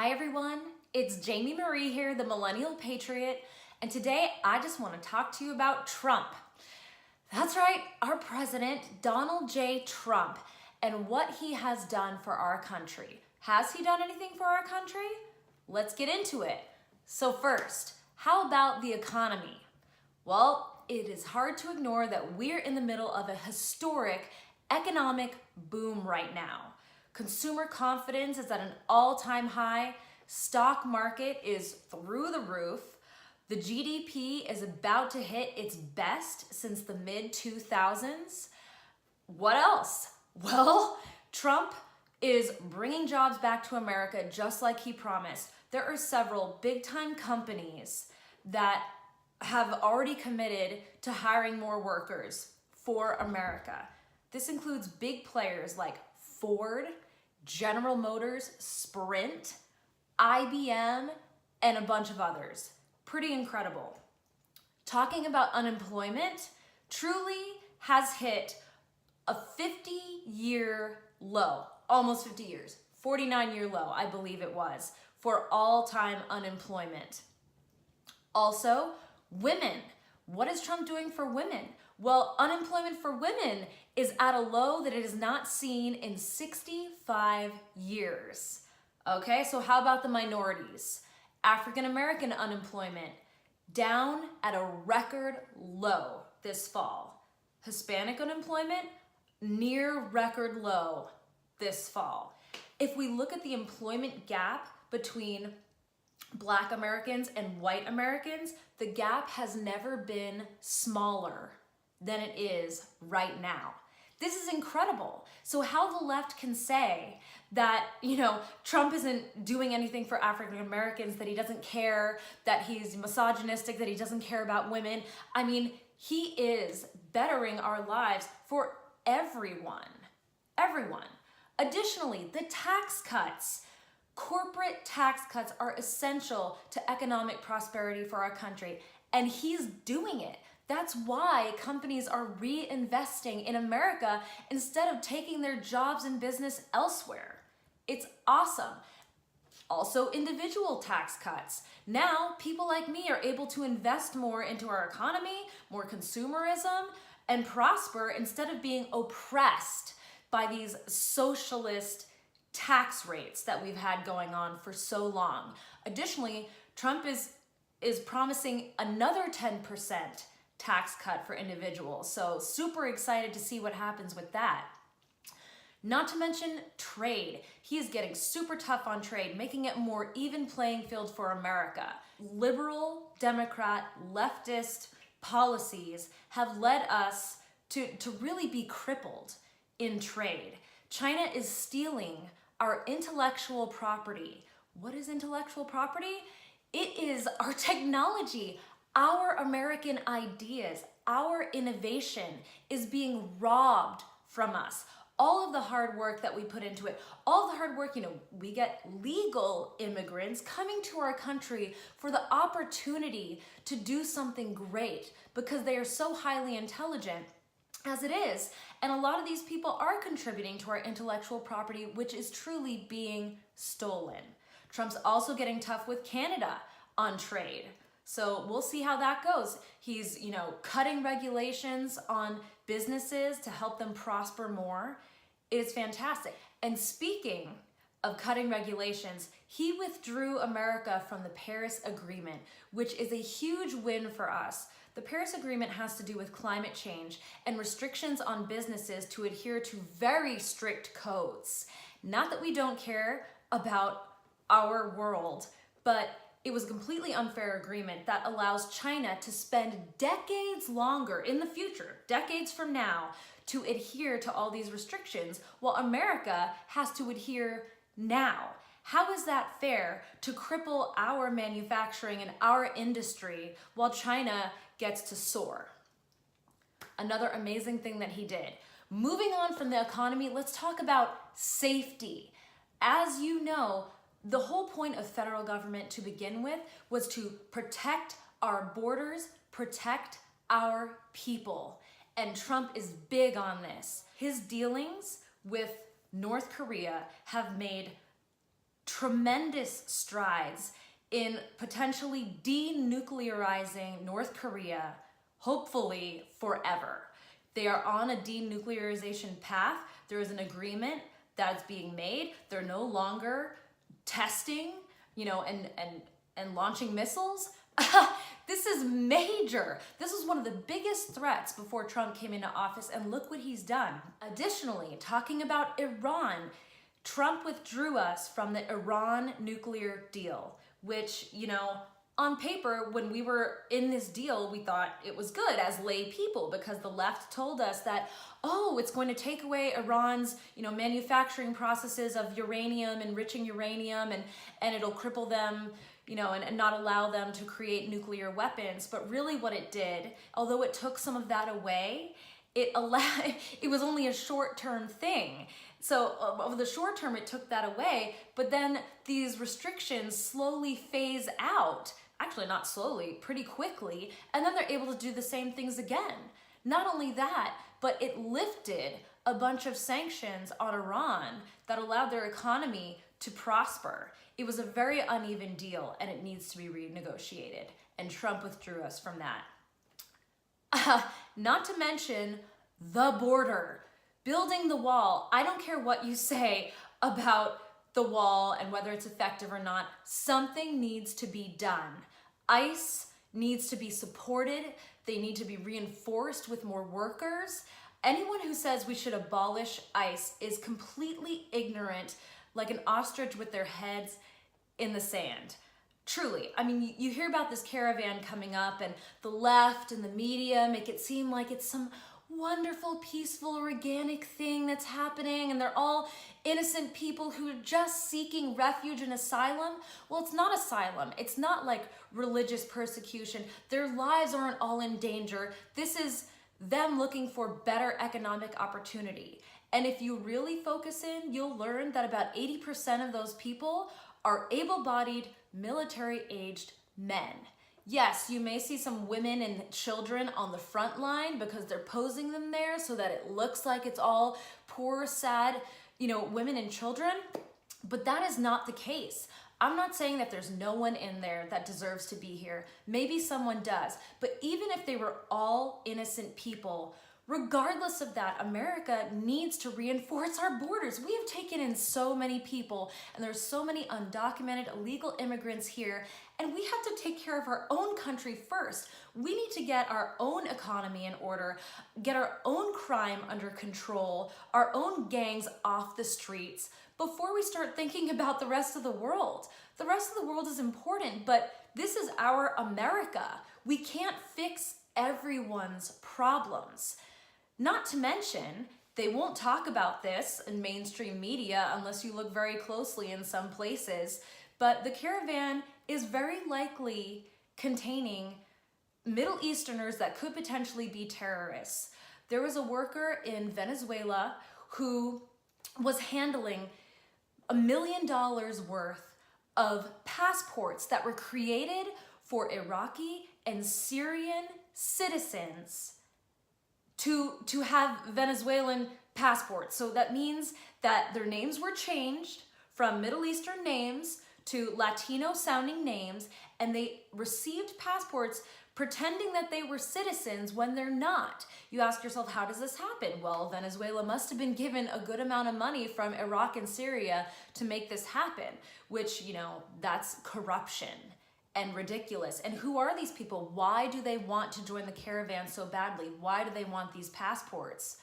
Hi everyone, it's Jamie Marie here, the Millennial Patriot, and today I just want to talk to you about Trump. That's right, our president, Donald J. Trump, and what he has done for our country. Has he done anything for our country? Let's get into it. So first, how about the economy? Well, it is hard to ignore that we're in the middle of a historic economic boom right now. Consumer confidence is at an all-time high. Stock market is through the roof. The GDP is about to hit its best since the mid-2000s. What else? Well, Trump is bringing jobs back to America just like he promised. There are several big-time companies that have already committed to hiring more workers for America. This includes big players like Ford, General Motors, Sprint, IBM, and a bunch of others. Pretty incredible. Talking about unemployment, truly has hit a 50-year low, almost 50 years, 49-year low, I believe it was, for all-time unemployment. Also, women. What is Trump doing for women? Well, unemployment for women is at a low that it has not seen in 65 years. Okay, so how about the minorities? African American unemployment down at a record low this fall. Hispanic unemployment near record low this fall. If we look at the employment gap between Black Americans and white Americans, the gap has never been smaller than it is right now. This is incredible. So how the left can say that, Trump isn't doing anything for African Americans, that he doesn't care, that he's misogynistic, that he doesn't care about women. I mean, he is bettering our lives for everyone. Everyone. Additionally, the tax cuts. Corporate tax cuts are essential to economic prosperity for our country, and he's doing it. That's why companies are reinvesting in America instead of taking their jobs and business elsewhere. It's awesome. Also, individual tax cuts. Now, people like me are able to invest more into our economy, more consumerism, and prosper instead of being oppressed by these socialist tax rates that we've had going on for so long. Additionally, Trump is promising another 10% tax cut for individuals. So super excited to see what happens with that. Not to mention trade. He is getting super tough on trade, making it a more even playing field for America. Liberal, Democrat, leftist policies have led us to really be crippled in trade. China is stealing our intellectual property. What is intellectual property? It is our technology. Our American ideas, our innovation is being robbed from us. All of the hard work that we put into it, all the hard work, we get legal immigrants coming to our country for the opportunity to do something great because they are so highly intelligent as it is. And a lot of these people are contributing to our intellectual property, which is truly being stolen. Trump's also getting tough with Canada on trade. So we'll see how that goes. He's, cutting regulations on businesses to help them prosper more. It's fantastic. And speaking of cutting regulations, he withdrew America from the Paris Agreement, which is a huge win for us. The Paris Agreement has to do with climate change and restrictions on businesses to adhere to very strict codes. Not that we don't care about our world, but it was a completely unfair agreement that allows China to spend decades longer in the future, decades from now, to adhere to all these restrictions, while America has to adhere now. How is that fair to cripple our manufacturing and our industry while China gets to soar? Another amazing thing that he did. Moving on from the economy, let's talk about safety. As you know, the whole point of federal government to begin with was to protect our borders, protect our people. And Trump is big on this. His dealings with North Korea have made tremendous strides in potentially denuclearizing North Korea, hopefully forever. They are on a denuclearization path. There is an agreement that's being made. They're no longer testing, and launching missiles. This is major. This was one of the biggest threats before Trump came into office, and look what he's done. Additionally, talking about Iran, Trump withdrew us from the Iran nuclear deal, which, on paper, when we were in this deal, we thought it was good as lay people because the left told us that, it's going to take away Iran's, manufacturing processes of uranium, enriching uranium, and it'll cripple them, and not allow them to create nuclear weapons. But really what it did, although it took some of that away, it was only a short-term thing. So over the short term, it took that away, but then these restrictions slowly phase out. Actually, not slowly, pretty quickly, and then they're able to do the same things again. Not only that, but it lifted a bunch of sanctions on Iran that allowed their economy to prosper. It was a very uneven deal, and it needs to be renegotiated, and Trump withdrew us from that. Not to mention the border. Building the wall. I don't care what you say about the wall and whether it's effective or not. Something needs to be done. ICE needs to be supported. They need to be reinforced with more workers. Anyone who says we should abolish ICE is completely ignorant, like an ostrich with their heads in the sand. Truly. I mean, you hear about this caravan coming up, and the left and the media make it seem like it's some wonderful, peaceful, organic thing that's happening, and they're all innocent people who are just seeking refuge and asylum. Well, it's not asylum. It's not like religious persecution. Their lives aren't all in danger. This is them looking for better economic opportunity. And if you really focus in, you'll learn that about 80% of those people are able-bodied, military-aged men. Yes, you may see some women and children on the front line because they're posing them there so that it looks like it's all poor, sad, women and children, but that is not the case. I'm not saying that there's no one in there that deserves to be here. Maybe someone does, but even if they were all innocent people, regardless of that, America needs to reinforce our borders. We have taken in so many people, and there's so many undocumented illegal immigrants here, and we have to take care of our own country first. We need to get our own economy in order, get our own crime under control, our own gangs off the streets before we start thinking about the rest of the world. The rest of the world is important, but this is our America. We can't fix everyone's problems. Not to mention, they won't talk about this in mainstream media unless you look very closely in some places, but the caravan is very likely containing Middle Easterners that could potentially be terrorists. There was a worker in Venezuela who was handling $1 million worth of passports that were created for Iraqi and Syrian citizens to have Venezuelan passports. So that means that their names were changed from Middle Eastern names to Latino sounding names, and they received passports pretending that they were citizens when they're not. You ask yourself, how does this happen? Well, Venezuela must have been given a good amount of money from Iraq and Syria to make this happen, which, that's corruption and ridiculous. And who are these people? Why do they want to join the caravan so badly? Why do they want these passports?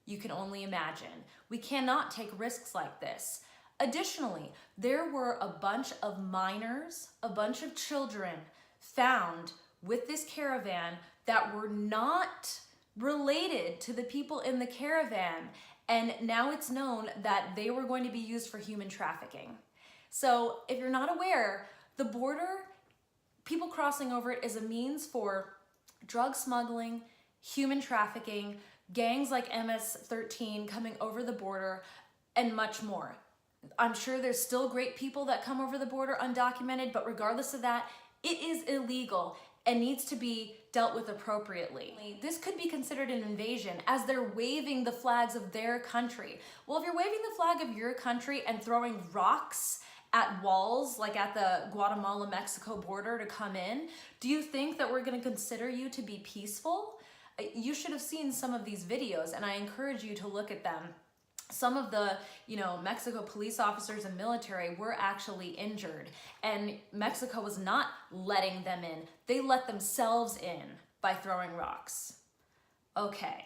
You can only imagine. We cannot take risks like this. Additionally, there were a bunch of minors, a bunch of children found with this caravan that were not related to the people in the caravan. And now it's known that they were going to be used for human trafficking. So if you're not aware, the border, people crossing over it is a means for drug smuggling, human trafficking, gangs like MS-13 coming over the border, and much more. I'm sure there's still great people that come over the border undocumented, but regardless of that, it is illegal and needs to be dealt with appropriately. This could be considered an invasion as they're waving the flags of their country. Well, if you're waving the flag of your country and throwing rocks at walls, like at the Guatemala-Mexico border to come in, do you think that we're going to consider you to be peaceful? You should have seen some of these videos, and I encourage you to look at them. Some of the, Mexico police officers and military were actually injured, and Mexico was not letting them in. They let themselves in by throwing rocks. Okay,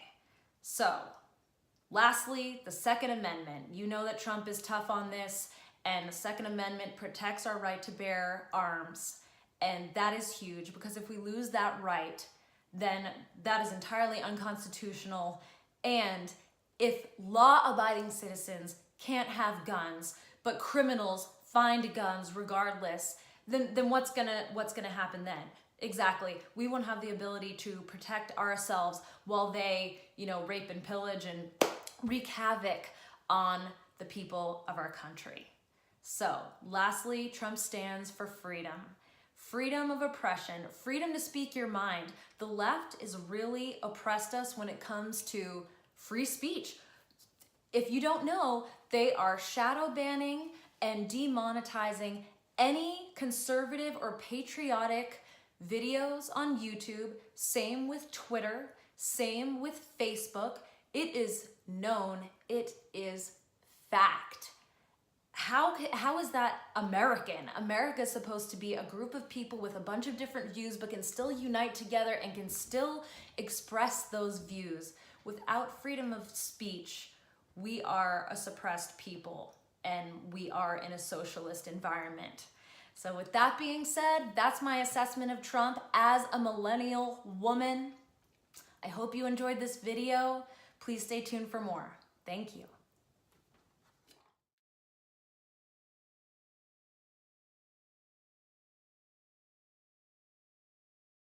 so lastly, the Second Amendment. You know that Trump is tough on this, and the Second Amendment protects our right to bear arms, and that is huge, because if we lose that right, then that is entirely unconstitutional. And if law-abiding citizens can't have guns, but criminals find guns regardless, then what's gonna happen then? Exactly. We won't have the ability to protect ourselves while they, rape and pillage and wreak havoc on the people of our country. So, lastly, Trump stands for freedom. Freedom of oppression, freedom to speak your mind. The left is really oppressed us when it comes to free speech. If you don't know, they are shadow banning and demonetizing any conservative or patriotic videos on YouTube. Same with Twitter, same with Facebook. It is known, it is fact. How is that American? America is supposed to be a group of people with a bunch of different views, but can still unite together and can still express those views. Without freedom of speech, we are a suppressed people, and we are in a socialist environment. So with that being said, that's my assessment of Trump as a millennial woman. I hope you enjoyed this video. Please stay tuned for more. Thank you.